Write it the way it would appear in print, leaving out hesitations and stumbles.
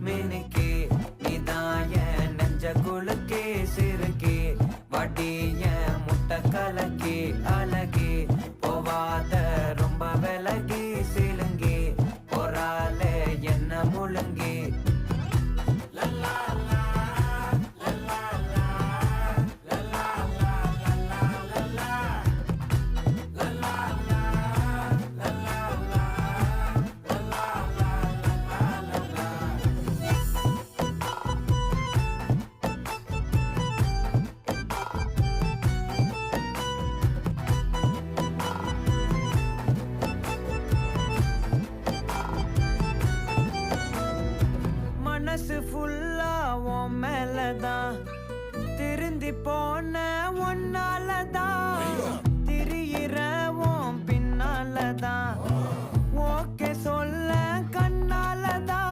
மினுக்கே நீதான் என் நெஞ்ச குலுக்கே சிறுக்கே வடிய முட்டை கலக்கே அழகே போவாத ரொம்ப விலகி சிலுங்கி போறாலே என்ன முழுங்கி மனசு ஃபுல்லா உன் மேலதான் திருந்தி போன ஒன்னாலதான் திரியிற உன் பின்னாலதான்